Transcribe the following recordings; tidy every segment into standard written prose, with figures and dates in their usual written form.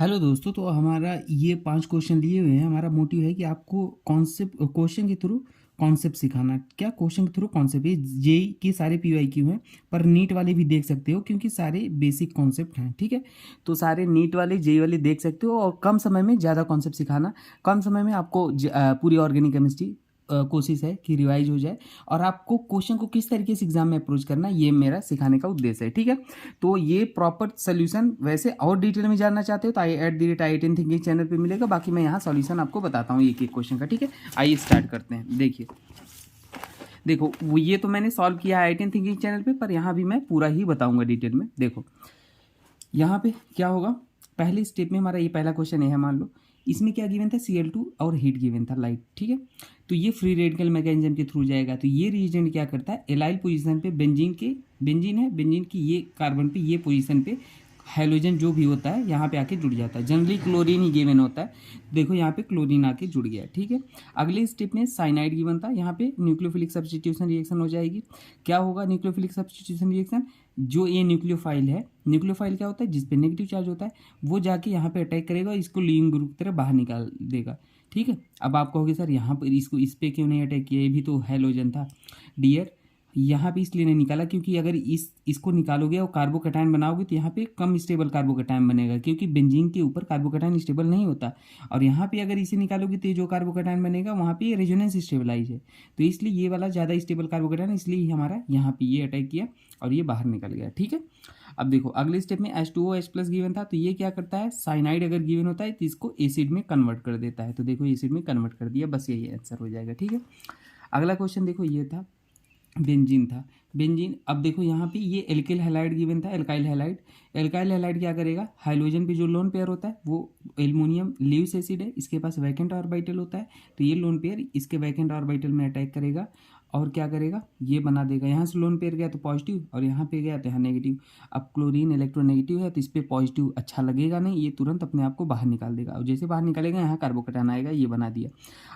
Hello दोस्तों, तो हमारा ये 5 क्वेश्चन दिए हुए हैं। हमारा मोटिव है कि आपको कॉन्सेप्ट क्वेश्चन के थ्रू कॉन्सेप्ट सिखाना। क्या क्वेश्चन के थ्रू कॉन्सेप्ट? ये जेई के सारे पीवाईक्यू हैं, पर नीट वाले भी देख सकते हो क्योंकि सारे बेसिक कॉन्सेप्ट हैं। ठीक है, तो सारे नीट वाले जेई वाले देख सकते हो और कम समय में ज़्यादा कॉन्सेप्ट सिखाना। कम समय में आपको पूरी ऑर्गेनिक केमिस्ट्री कोशिश है कि रिवाइज हो जाए, और आपको क्वेश्चन को किस तरीके से एग्जाम में अप्रोच करना, ये मेरा सिखाने का उद्देश्य है। ठीक है, तो ये प्रॉपर सोल्यूशन वैसे और डिटेल में जानना चाहते हो तो @IITiN थिंकिंग चैनल पे मिलेगा। बाकी मैं यहाँ सॉल्यूशन आपको बताता हूँ एक एक क्वेश्चन का। ठीक है, आइए स्टार्ट करते हैं। देखिए, देखो ये तो मैंने सॉल्व किया है IITiN थिंकिंग चैनल पे, पर यहाँ भी मैं पूरा ही बताऊंगा डिटेल में। देखो यहाँ पे क्या होगा, पहले स्टेप में हमारा ये पहला क्वेश्चन है, मान लो इसमें क्या गिवन था, Cl2 और हीट गिवन था, लाइट। ठीक है, तो ये फ्री रेडिकल मैकेनिज्म के थ्रू जाएगा। तो ये रिएजेंट क्या करता है, एलाइल पोजीशन पे बेंजीन है, बेंजीन की ये कार्बन पे ये पोजीशन पे हाइड्रोजन जो भी होता है यहाँ पे आके जुड़ जाता है। जनरली क्लोरीन ही गिवन होता है, देखो यहाँ पे क्लोरीन आके जुड़ गया। ठीक है, अगले स्टेप में साइनाइड गिवन था, यहाँ पे न्यूक्लियोफिलिक सब्स्टिट्यूशन रिएक्शन हो जाएगी। क्या होगा न्यूक्लियोफिलिक सब्स्टिट्यूशन रिएक्शन, जो ये न्यूक्लियोफाइल है, न्यूक्लियोफाइल क्या होता है, जिसपे नेगेटिव चार्ज होता है, वो जाके यहाँ पे अटैक करेगा और इसको लीविंग ग्रुप की तरह बाहर निकाल देगा। ठीक है, अब आप कहोगे सर यहाँ पर इसको इस पे क्यों नहीं अटैक किया, ये भी तो हैलोजन था। डियर, यहाँ पे इसलिए नहीं निकाला क्योंकि अगर इसको निकालोगे और कार्बोकैटायन बनाओगे तो यहाँ पे कम स्टेबल कार्बोकैटायन बनेगा, क्योंकि बेंजीन के ऊपर कार्बोकैटायन स्टेबल नहीं होता। और यहाँ पे अगर इसे निकालोगे तो जो कार्बोकैटायन बनेगा वहाँ पे रेजोनेंस स्टेबलाइज है, तो इसलिए ये वाला ज़्यादा स्टेबल कार्बोकैटायन, इसलिए हमारा यहाँ पे ये अटैक किया और ये बाहर निकल गया। ठीक है, अब देखो अगले स्टेप में H2OH+ गिवन था, तो ये क्या करता है, साइनाइड अगर गिवन होता है तो इसको एसिड में कन्वर्ट कर देता है। तो देखो एसिड में कन्वर्ट कर दिया, बस यही आंसर हो जाएगा। ठीक है, अगला क्वेश्चन देखो, ये था बेंजीन था, बेंजीन। अब देखो यहाँ पे ये एल्किल हैलाइड गिवन था, एल्काइल हैलाइड। एल्काइल हैलाइड क्या करेगा, हाइड्रोजन पे जो लोन पेयर होता है वो एल्युमिनियम ल्यूइस एसिड है, इसके पास वैकेंट ऑर्बिटल होता है, तो ये लोन पेयर इसके वैकेंट ऑर्बिटल में अटैक करेगा और क्या करेगा, ये बना देगा। यहाँ से लोन पेयर गया तो पॉजिटिव और यहाँ पे गया तो यहाँ नेगेटिव। अब क्लोरीन इलेक्ट्रोनेगेटिव है तो इस पर पॉजिटिव अच्छा लगेगा नहीं, ये तुरंत अपने आप को बाहर निकाल देगा, और जैसे बाहर निकालेगा यहाँ कार्बोकैटायन आएगा, ये बना दिया।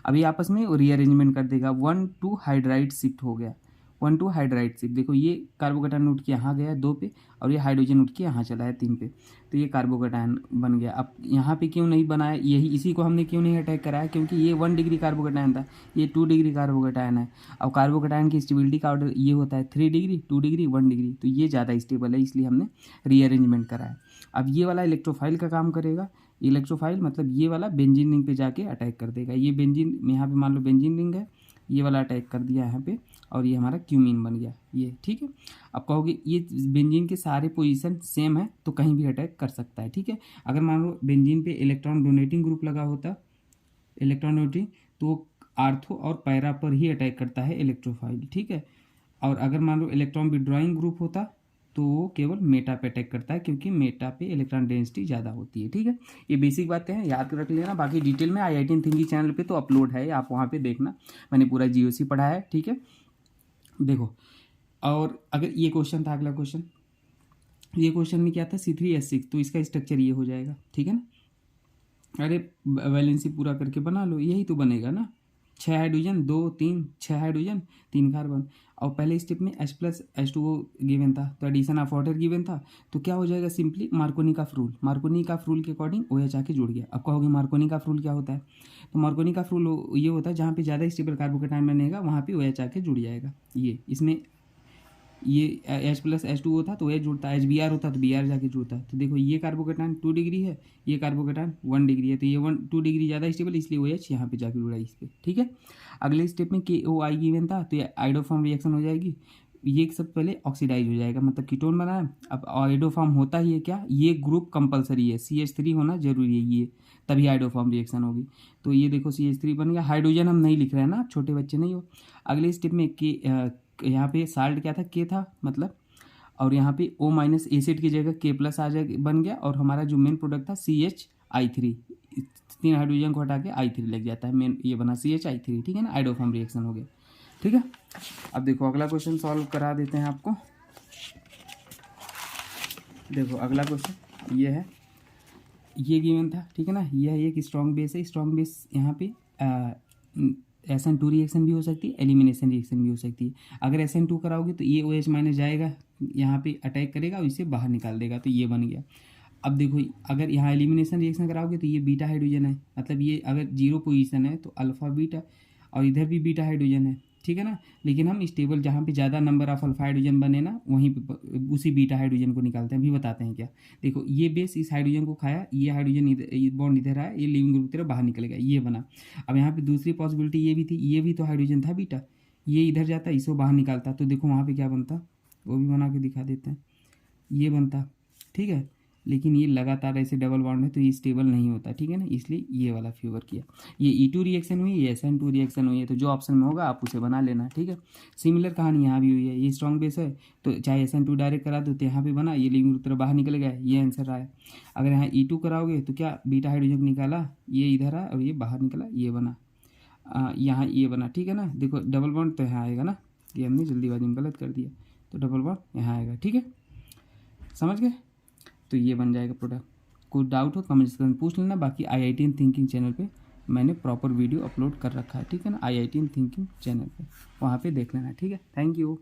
अभी आपस में रीअरेंजमेंट कर देगा, 1 2 हाइड्राइड शिफ्ट हो गया, 1 2 हाइड्राइड शिफ्ट। देखो ये कार्बोकैटायन उठ के यहाँ गया 2 पे, और ये हाइड्रोजन उठ के यहाँ चला है 3 पे, तो ये कार्बोकैटायन बन गया। अब यहाँ पे क्यों नहीं बनाया, यही इसी को हमने क्यों नहीं अटैक कराया, क्योंकि ये 1 डिग्री कार्बोकैटायन था, ये 2 डिग्री कार्बोकैटायन है। अब कार्बोकैटायन की स्टेबिलिटी का ऑर्डर ये होता है 3 डिग्री, 2 डिग्री, 1 डिग्री, तो ये ज़्यादा स्टेबल है, इसलिए हमने रीअरेंजमेंट कराया। अब ये वाला इलेक्ट्रोफाइल का काम करेगा, इलेक्ट्रोफाइल मतलब ये वाला बेंजीन रिंग पे जाके अटैक कर देगा। ये बेंजीन, यहाँ पे मान लो बेंजीन रिंग है, ये वाला अटैक कर दिया यहाँ पे, और ये हमारा क्यूमीन बन गया ये। ठीक है, अब कहोगे ये बेंजीन के सारे पोजीशन सेम है तो कहीं भी अटैक कर सकता है। ठीक है, अगर मान लो बेंजीन पे इलेक्ट्रॉन डोनेटिंग ग्रुप लगा होता, इलेक्ट्रॉन डोनेटिंग, तो आर्थो और पैरा पर ही अटैक करता है इलेक्ट्रोफाइल। ठीक है, और अगर मान लो इलेक्ट्रॉन विड्रॉइंग ग्रुप होता तो वो केवल मेटा पे अटैक करता है, क्योंकि मेटा पे इलेक्ट्रॉन डेंसिटी ज़्यादा होती है। ठीक है, ये बेसिक बातें हैं, याद रख लेना। बाकी डिटेल में IITiN थिंकिंग चैनल पे तो अपलोड है, आप वहाँ पे देखना, मैंने पूरा GOC पढ़ा है। ठीक है, देखो, और अगर ये क्वेश्चन था, अगला क्वेश्चन, ये क्वेश्चन में क्या था, C3H6, तो इसका स्ट्रक्चर ये हो जाएगा। ठीक है ना, अरे वैलेंसी पूरा करके बना लो, यही तो बनेगा ना, 6 हाइड्रोजन 2 3, 6 हाइड्रोजन 3 कार्बन। और पहले स्टेप में H+H2O गिवन था, तो एडिशन ऑफ वाटर गिवन था, तो क्या हो जाएगा, सिंपली मार्कोनी का रूल, मार्कोनी का रूल के अकॉर्डिंग OH आके जुड़ गया। अब कहोगे मार्कोनी का रूल क्या होता है, तो मार्कोनी का रूल ये होता है जहाँ पे ज़्यादा स्टेबल कार्बोकैटायन बनेगा वहाँ पे OH आके जुड़ जाएगा। ये इसमें ये H+H2O था तो OH जुड़ता, HBr होता तो Br जाके जुड़ता। तो देखो ये कार्बोकैटायन 2 डिग्री है, ये कार्बोकैटायन 1 डिग्री है, तो ये 2 डिग्री ज़्यादा स्टेबल, इसलिए OH यहाँ पे जाके जुड़ा इस पर। ठीक है, अगले स्टेप में KOI गिवन था, तो ये आइडोफॉर्म रिएक्शन हो जाएगी, ये सब पहले ऑक्सीडाइज हो जाएगा, मतलब कीटोन बना है। अब आइडोफॉर्म होता ही है क्या, ये ग्रुप कंपलसरी है, CH3 होना जरूरी है, ये तभी आइडोफॉर्म रिएक्शन होगी। तो ये देखो CH3 बन गया, हाइड्रोजन हम नहीं लिख रहे हैं ना, छोटे बच्चे नहीं हो। अगले स्टेप में यहाँ पे साल्ट क्या था, K था मतलब, और यहाँ पे O- एसिड की जगह K+ आ जाए बन गया, और हमारा जो मेन प्रोडक्ट था CHI3, 3 हाइड्रोजन को हटा के I3 लग जाता है, मेन ये बना CHI3। ठीक है ना, आइडोफॉर्म रिएक्शन हो गया। ठीक है, अब देखो अगला क्वेश्चन सॉल्व करा देते हैं आपको। देखो अगला क्वेश्चन ये है, ये गिवन था। ठीक है ना, यह एक स्ट्रॉन्ग बेस है, स्ट्रॉन्ग बेस यहाँ पे SN2 रिएक्शन भी हो सकती है, एलिमिनेशन रिएक्शन भी हो सकती है। अगर SN2 कराओगे तो ये OH- जाएगा, यहाँ पे अटैक करेगा और इसे बाहर निकाल देगा, तो ये बन गया। अब देखो, अगर यहाँ एलिमिनेशन रिएक्शन कराओगे तो ये बीटा हाइड्रोजन है, मतलब ये अगर 0 पोजीशन है तो अल्फा बीटा, और इधर भी बीटा हाइड्रोजन है, ठीक है ना। लेकिन हम स्टेबल जहाँ पे ज़्यादा नंबर ऑफ अल्फा हाइड्रोजन बने ना, वहीं पे उसी बीटा हाइड्रोजन को निकालते हैं। अभी बताते हैं क्या। देखो, ये बेस इस हाइड्रोजन को खाया, ये हाइड्रोजन इधर बॉन्ड इधर आया, ये लिविंग ग्रुप की तरफ बाहर निकल गया, ये बना। अब यहाँ पे दूसरी पॉसिबिलिटी ये भी थी, ये भी तो हाइड्रोजन था बीटा, ये इधर जाता, इसको बाहर निकालता, तो देखो वहाँ पे क्या बनता, वो भी बना के दिखा देते हैं। ये बनता, ठीक है। लेकिन ये लगातार ऐसे डबल बॉन्ड है तो ये स्टेबल नहीं होता, ठीक है ना, इसलिए ये वाला फेवर किया। ये E2 रिएक्शन हुई, ये SN2 रिएक्शन हुई है, तो जो ऑप्शन में होगा आप उसे बना लेना, ठीक है। सिमिलर कहानी यहाँ भी हुई है, ये स्ट्रॉन्ग बेस है तो चाहे SN2 डायरेक्ट करा दो तो यहाँ पे बना, ये लिविंग ग्रुप तरह बाहर निकल गया, ये आंसर आया। अगर यहाँ E2 कराओगे तो क्या बीटा हाइड्रोजन निकाला, ये इधर आया और ये बाहर निकला, ये बना, यहाँ ये बना, ठीक है ना। देखो डबल बॉन्ड तो यहाँ आएगा ना, ये हमने जल्दीबाजी में गलत कर दिया, तो डबल बॉन्ड यहाँ आएगा, ठीक है, समझ गए। तो ये बन जाएगा प्रोडक्ट। कोई डाउट हो कमेंट सेक्शन में पूछ लेना। बाकी IITian थिंकिंग चैनल पे मैंने प्रॉपर वीडियो अपलोड कर रखा है, ठीक है ना, IITian थिंकिंग चैनल पे, वहाँ पे देख लेना, ठीक है। Thank you.